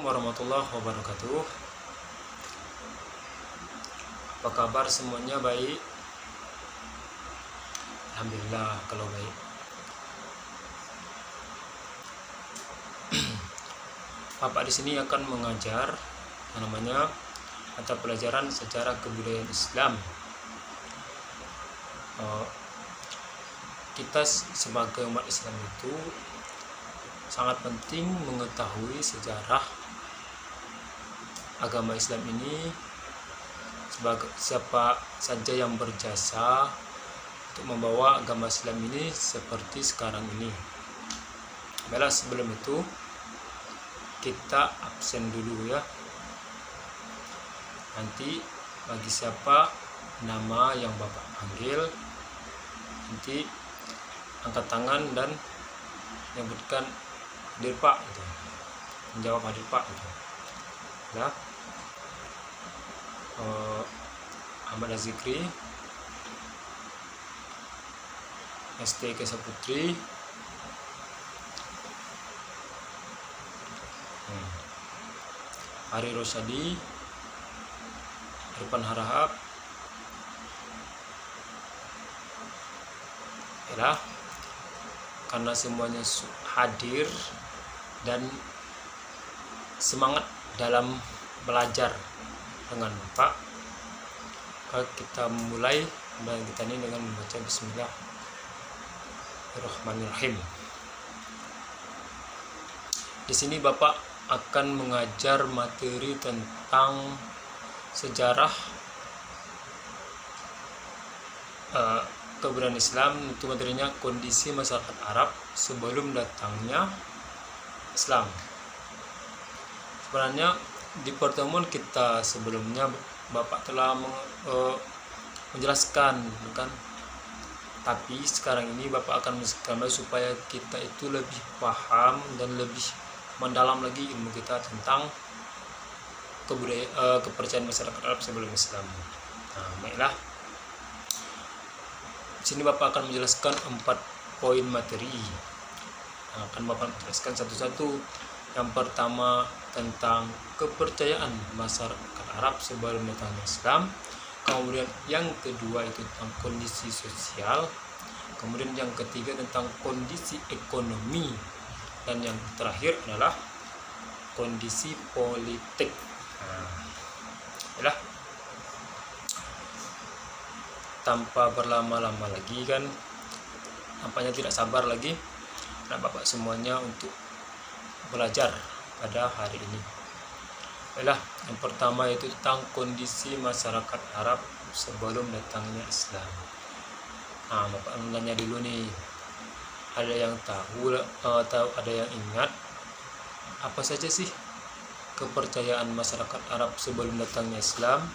warahmatullahi wabarakatuh. Apa kabar semuanya? Baik? Alhamdulillah kalau baik. Bapak di sini akan mengajar yang namanya mata pelajaran sejarah kebudayaan Islam. Kita sebagai umat Islam itu sangat penting mengetahui sejarah agama Islam ini, sebagai siapa saja yang berjasa untuk membawa agama Islam ini seperti sekarang ini. Baiklah, sebelum itu kita absen dulu ya. Nanti bagi siapa nama yang Bapak panggil, nanti angkat tangan dan menyebutkan hadir Pak gitu. Menjawab hadir Pak gitu. Ya. Ahmad Azikri, ST Kesa Putri, Ari Rosadi, Irfan Harahap. Ya, karena semuanya hadir dan semangat dalam belajar dengan Bapak, kita mulai pembelajaran kita ini dengan membaca Bismillahirrahmanirrahim. Di sini Bapak akan mengajar materi tentang sejarah kebudayaan Islam. Itu materinya kondisi masyarakat Arab sebelum datangnya Islam. Sebenarnya di pertemuan kita sebelumnya Bapak telah menjelaskan kan, tapi sekarang ini Bapak akan menjelaskan supaya kita itu lebih paham dan lebih mendalam lagi ilmu kita tentang kepercayaan masyarakat Arab sebelum Islam. Nah, baiklah. Di sini Bapak akan menjelaskan 4 poin materi. Nah, akan Bapak jelaskan satu-satu. Yang pertama tentang kepercayaan masyarakat Arab sebelum datangnya Islam. Kemudian yang kedua itu tentang kondisi sosial. Kemudian yang ketiga tentang kondisi ekonomi. Dan yang terakhir adalah kondisi politik. Nah, tanpa berlama-lama lagi kan, nampaknya tidak sabar lagi nah Bapak semuanya untuk belajar pada hari ini. Baiklah, yang pertama yaitu tentang kondisi masyarakat Arab sebelum datangnya Islam. Nah, Bapak nanya dulu nih, ada yang tahu atau ada yang ingat apa saja sih kepercayaan masyarakat Arab sebelum datangnya Islam?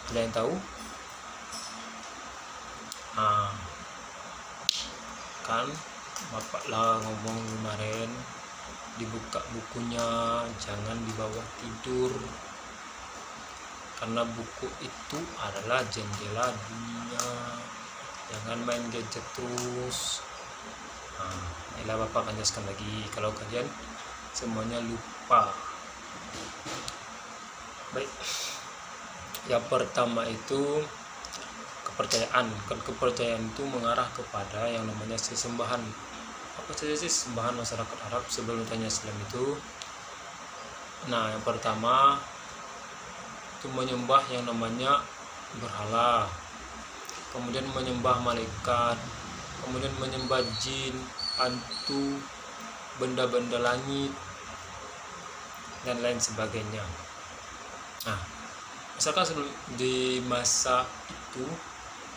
Ada yang tahu? Kan Bapak lah ngomong kemarin, dibuka bukunya, jangan dibawa tidur, karena buku itu adalah jendela dunia, jangan main gadget terus. Inilah Bapak akan jelaskan lagi kalau kalian semuanya lupa. Baik, yang pertama itu kepercayaan. Kepercayaan itu mengarah kepada yang namanya sesembahan. Apa saja sih sesembahan masyarakat Arab sebelum datangnya Islam itu? Nah, yang pertama itu menyembah yang namanya berhala, kemudian menyembah malaikat, kemudian menyembah jin, hantu, benda-benda langit, dan lain sebagainya. Nah, misalkan di masa itu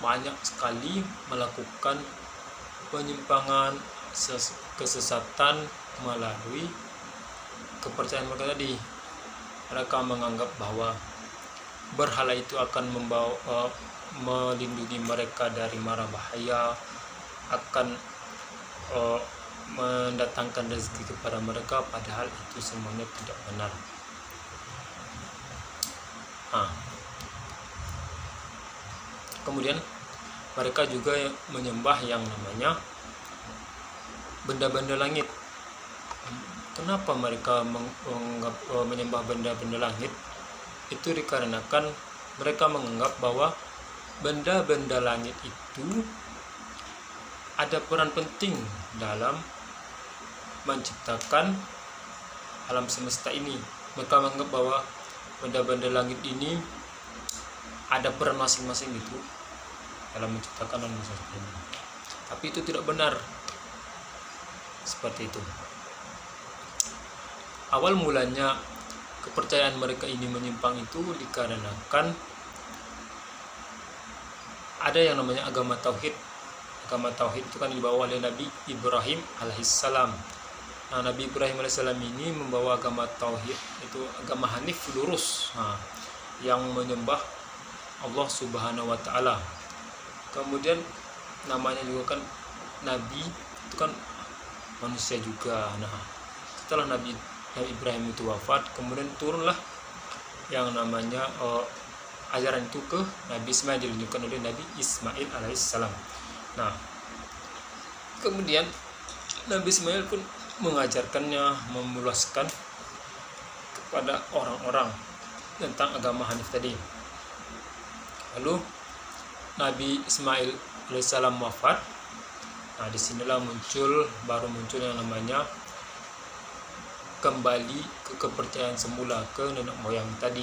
banyak sekali melakukan penyimpangan, kesesatan melalui kepercayaan mereka tadi. Mereka menganggap bahwa berhala itu akan melindungi mereka dari mara bahaya, akan mendatangkan rezeki kepada mereka, padahal itu semuanya tidak benar. Kemudian mereka juga menyembah yang namanya benda-benda langit. Kenapa mereka menyembah benda-benda langit? Itu dikarenakan mereka menganggap bahwa benda-benda langit itu ada peran penting dalam menciptakan alam semesta ini. Mereka menganggap bahwa benda-benda langit ini ada peran masing-masing itu dalam menciptakan alam semesta ini. Tapi itu tidak benar seperti itu. Awal mulanya kepercayaan mereka ini menyimpang itu dikarenakan ada yang namanya agama tauhid. Agama tauhid itu kan dibawa oleh Nabi Ibrahim alaihissalam. Nah, Nabi Ibrahim alaihissalam ini membawa agama tauhid, itu agama hanif lurus, yang menyembah Allah Subhanahu wa taala. Kemudian namanya juga kan Nabi itu kan manusia juga. Nah, setelah Nabi Ibrahim itu wafat, kemudian turunlah yang namanya ajaran itu ke Nabi Ismail, dilanjutkan oleh Nabi Ismail alaihissalam. Nah, kemudian Nabi Ismail pun mengajarkannya, memulaskan kepada orang-orang tentang agama Hanif tadi. Lalu Nabi Ismail alaihissalam wafat. Nah, disinilah baru muncul yang namanya kembali ke kepercayaan semula, ke nenek moyang tadi,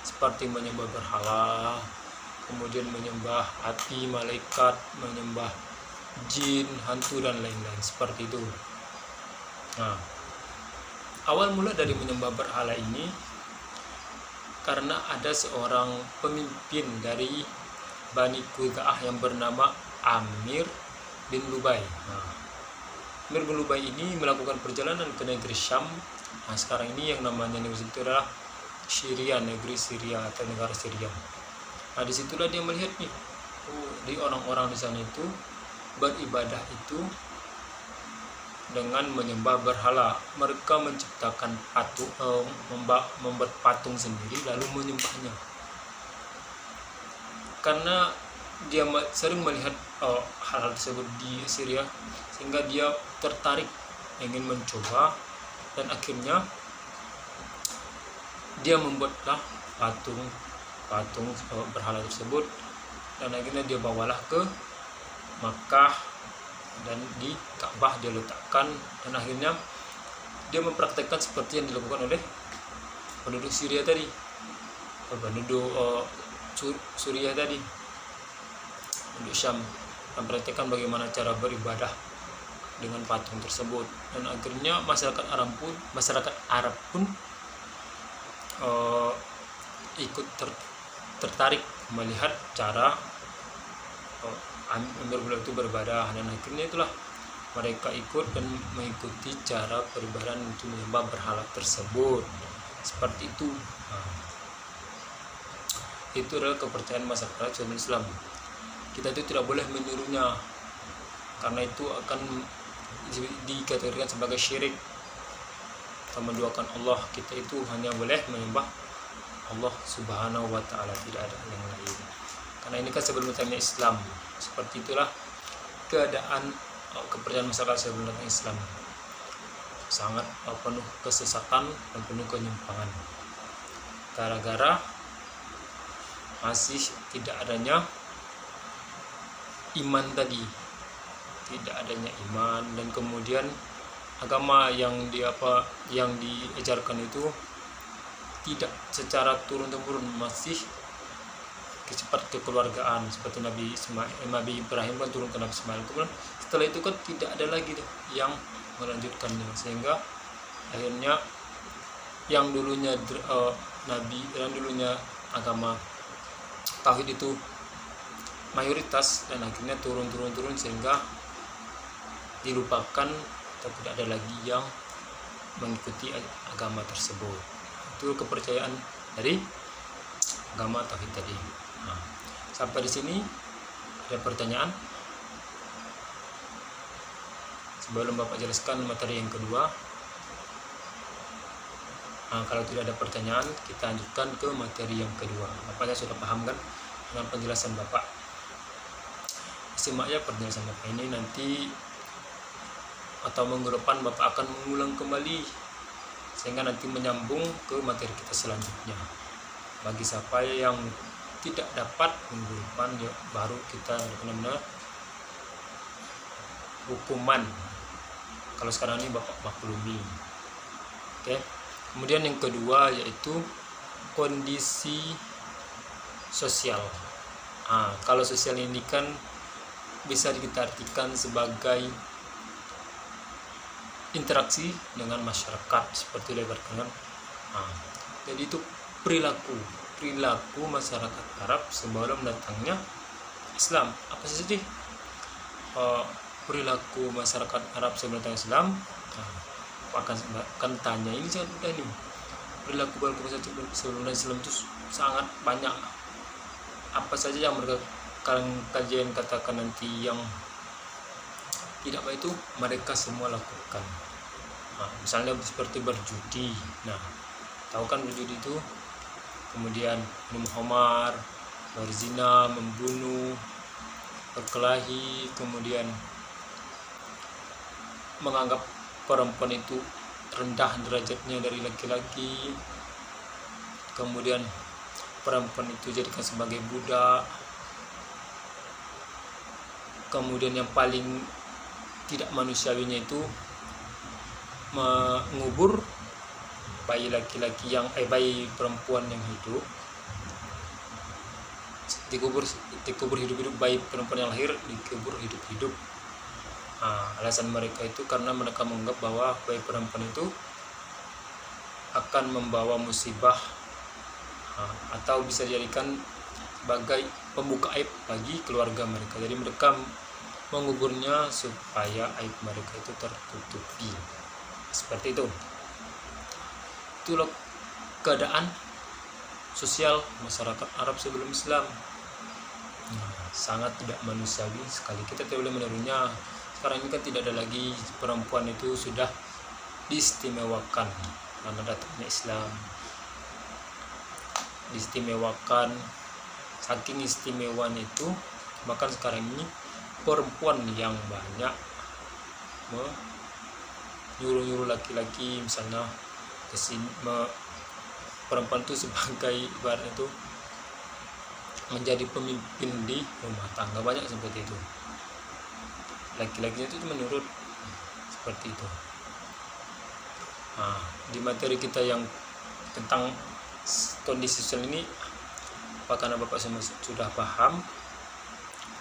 seperti menyembah berhala, kemudian menyembah api, malaikat, menyembah jin, hantu, dan lain-lain seperti itu. Nah, awal mula dari menyembah berhala ini karena ada seorang pemimpin dari Bani Qudha'ah yang bernama Amir bin Lubai. Nah, Amir bin Lubai ini melakukan perjalanan ke negeri Syam. Nah, sekarang ini yang namanya negeri itu adalah Syria, negeri Syria atau negara Syria. Nah, disitulah dia melihat nih, di orang-orang di sana itu beribadah itu dengan menyembah berhala. Mereka menciptakan patung, membuat patung sendiri lalu menyembahnya. Karena dia sering melihat hal-hal tersebut di Syria, sehingga dia tertarik ingin mencoba, dan akhirnya dia membuatlah patung berhala tersebut, dan akhirnya dia bawalah ke Makkah, dan di Ka'bah dia letakkan, dan akhirnya dia mempraktekkan seperti yang dilakukan oleh penduduk Syria tadi, penduduk Suriah tadi, penduduk Syam, mempraktekkan bagaimana cara beribadah dengan patung tersebut. Dan akhirnya masyarakat Arab pun ikut tertarik melihat cara Amir itu beribadah, dan akhirnya itulah mereka ikut dan mengikuti cara peribadahan untuk menyembah berhala tersebut. Seperti itu. Itu adalah kepercayaan masyarakat Islam. Kita itu tidak boleh menirunya, karena itu akan dikategorikan sebagai syirik, menduakan Allah. Kita itu hanya boleh menyembah Allah Subhanahu wa taala, tidak ada yang lain. Karena ini kan sebelum datangnya Islam. Seperti itulah keadaan kepercayaan masyarakat sebelum datangnya Islam. Sangat penuh kesesatan dan penuh penyimpangan. Gara-gara masih tidak adanya iman tadi, tidak adanya iman, dan kemudian agama yang diajarkan itu tidak secara turun-temurun, masih seperti kekeluargaan, seperti Nabi Ibrahim kan turun ke Nabi Ismail. Kemudian setelah itu kan tidak ada lagi yang melanjutkannya, sehingga akhirnya yang dulunya agama tauhid itu mayoritas, dan akhirnya turun sehingga dilupakan atau tidak ada lagi yang mengikuti agama tersebut. Itu kepercayaan dari agama tauhid tadi. Nah, sampai di sini ada pertanyaan? Sebelum Bapak jelaskan materi yang kedua. Nah, kalau tidak ada pertanyaan, kita lanjutkan ke materi yang kedua. Bapaknya sudah paham kan dengan penjelasan Bapak? Simak ya penjelasan Bapak ini, nanti atau minggu depan Bapak akan mengulang kembali sehingga nanti menyambung ke materi kita selanjutnya. Bagi siapa yang tidak dapat minggu depan, ya baru kita benar-benar hukuman. Kalau sekarang ini Bapak maklumi. Oke. Kemudian yang kedua yaitu kondisi sosial. Kalau sosial ini kan bisa kita artikan sebagai interaksi dengan masyarakat seperti lebarkan. Jadi itu perilaku masyarakat Arab sebelum datangnya Islam. Apa sih perilaku masyarakat Arab sebelum datangnya Islam? Akan tanya ini sangat mudah nih. Perilaku sebelum Islam itu sangat banyak. Apa saja yang mereka kajian katakan nanti yang tidak baik itu mereka semua lakukan. Misalnya seperti berjudi. Tahu kan berjudi itu? Kemudian minum khamar, berzina, membunuh, berkelahi, kemudian menganggap perempuan itu rendah derajatnya dari laki-laki, kemudian perempuan itu jadikan sebagai budak, kemudian yang paling tidak manusiawinya itu mengubur bayi laki-laki bayi perempuan yang hidup, dikubur hidup-hidup, bayi perempuan yang lahir dikubur hidup-hidup. Alasan mereka itu karena mereka menganggap bahwa bayi perempuan itu akan membawa musibah, atau bisa dijadikan sebagai pembuka aib bagi keluarga mereka. Jadi mereka menguburnya supaya aib mereka itu tertutupi. Seperti itu. Itulah keadaan sosial masyarakat Arab sebelum Islam. Sangat tidak manusiawi sekali. Kita tidak boleh menirunya. Sekarang ini kan tidak ada lagi perempuan itu sudah diistimewakan karena datangnya Islam. Diistimewakan, saking istimewanya itu bahkan sekarang ini perempuan yang banyak menyuruh laki-laki, misalnya kesini perempuan itu sebagai ibarat itu menjadi pemimpin di rumah tangga, banyak seperti itu. Laki-lakinya itu menurut seperti itu. Di materi kita yang tentang kondisi sosial ini, apakah Bapak semua sudah paham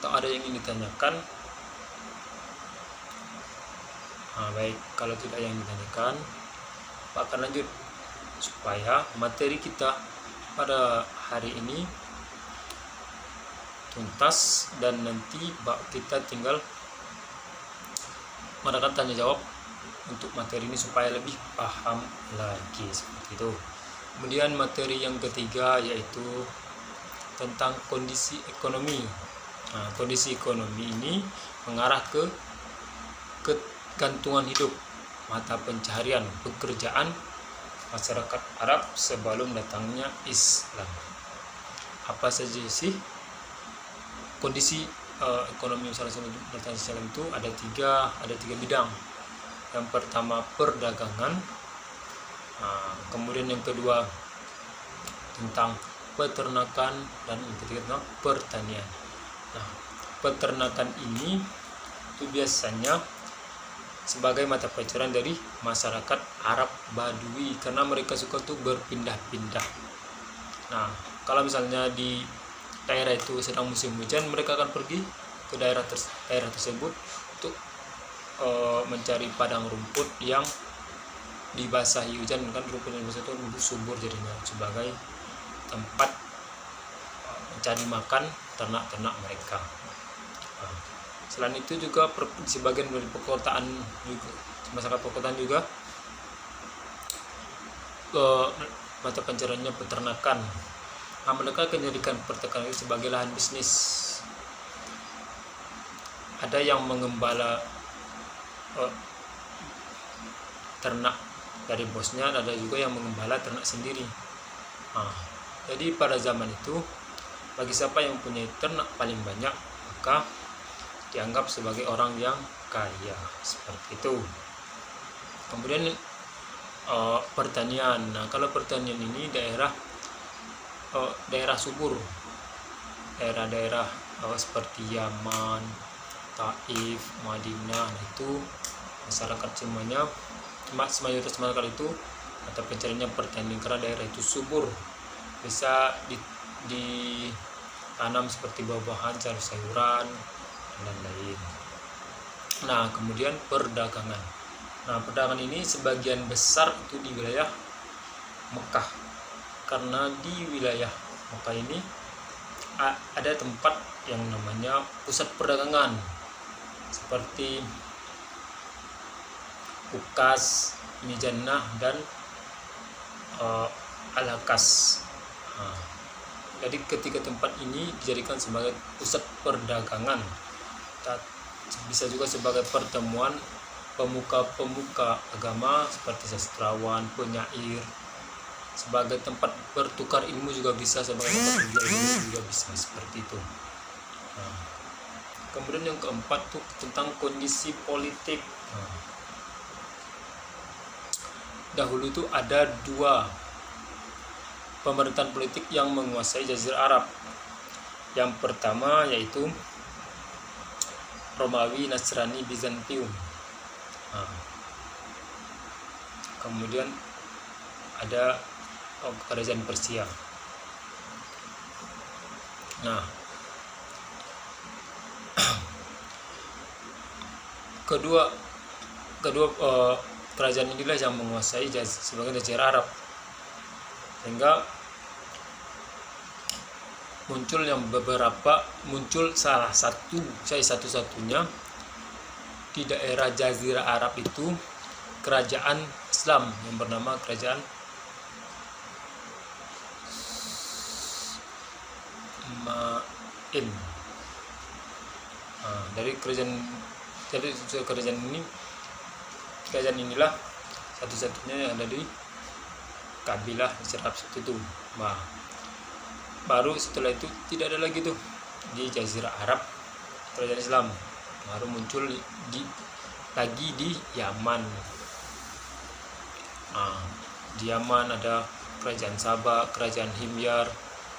atau ada yang ingin ditanyakan? Baik, kalau tidak yang ditanyakan, Pak akan lanjut supaya materi kita pada hari ini tuntas dan nanti kita tinggal mengadakan tanya jawab untuk materi ini supaya lebih paham lagi, seperti itu. Kemudian materi yang ketiga yaitu tentang kondisi ekonomi. Kondisi ekonomi ini mengarah ke kegantungan hidup, mata pencaharian, pekerjaan masyarakat Arab sebelum datangnya Islam. Apa saja sih kondisi ekonomi masyarakat datang Islam itu? Ada tiga bidang. Yang pertama perdagangan, kemudian yang kedua tentang peternakan, dan yang ketiga tentang pertanian. Peternakan ini itu biasanya sebagai mata pelajaran dari masyarakat Arab Badui karena mereka suka tuh berpindah-pindah. Kalau misalnya di daerah itu sedang musim hujan, mereka akan pergi ke daerah tersebut untuk mencari padang rumput yang dibasahi hujan, kan rumput yang basah itu subur jadinya, sebagai tempat mencari makan ternak-ternak mereka. Selain itu juga sebagian dari perkotaan juga, masyarakat perkotaan juga mata pencariannya peternakan. Mereka akan menjadikan peternakan sebagai lahan bisnis. Ada yang mengembala ternak dari bosnya, ada juga yang mengembala ternak sendiri. Jadi pada zaman itu, bagi siapa yang punya ternak paling banyak, maka dianggap sebagai orang yang kaya, seperti itu. Kemudian pertanian. Nah, kalau pertanian ini daerah subur, daerah-daerah seperti Yaman, Taif, Madinah. Itu masyarakat semuanya, mayoritas masyarakat itu atau pencariannya pertanian, karena daerah itu subur, bisa ditanam seperti buah-buahan, sayur-sayuran, dan lain-lain. Nah, kemudian perdagangan. Nah, perdagangan ini sebagian besar itu di wilayah Mekah, karena di wilayah Mekah ini ada tempat yang namanya pusat perdagangan seperti Ukas, Mijannah, dan Al-Hakas. Jadi ketiga tempat ini dijadikan sebagai pusat perdagangan, bisa juga sebagai pertemuan pemuka-pemuka agama seperti sastrawan, penyair, sebagai tempat bertukar ilmu juga bisa, sebagai tempat belajar ilmu juga bisa, seperti itu. Kemudian yang keempat tuh tentang kondisi politik. Dahulu itu ada dua pemerintahan politik yang menguasai Jazirah Arab. Yang pertama yaitu Romawi, Nasrani, Bizantium. Kemudian ada kerajaan Persia. Nah, kedua kerajaan inilah yang menguasai sebagai Jazirah Arab, sehingga muncul salah satu-satunya di daerah Jazirah Arab itu kerajaan Islam yang bernama Kerajaan Ma'in. Dari kerajaan inilah satu-satunya yang ada di kabilah Arab itu. Baru setelah itu tidak ada lagi tuh di Jazirah Arab kerajaan Islam, baru muncul lagi di Yaman. Di Yaman ada kerajaan Sabah, kerajaan Himyar,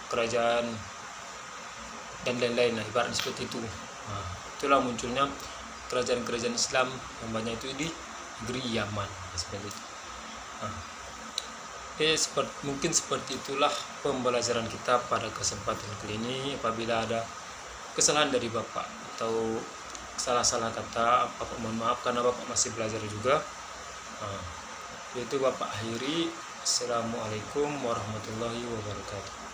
kerajaan dan lain-lain, ibarat seperti itu. Itulah munculnya kerajaan-kerajaan Islam yang banyak itu di negeri Yaman, seperti itu. Mungkin seperti itulah pembelajaran kita pada kesempatan kali ini. Apabila ada kesalahan dari Bapak atau salah-salah kata, Bapak mohon maaf, karena Bapak masih belajar juga. Itu Bapak akhiri. Assalamualaikum warahmatullahi wabarakatuh.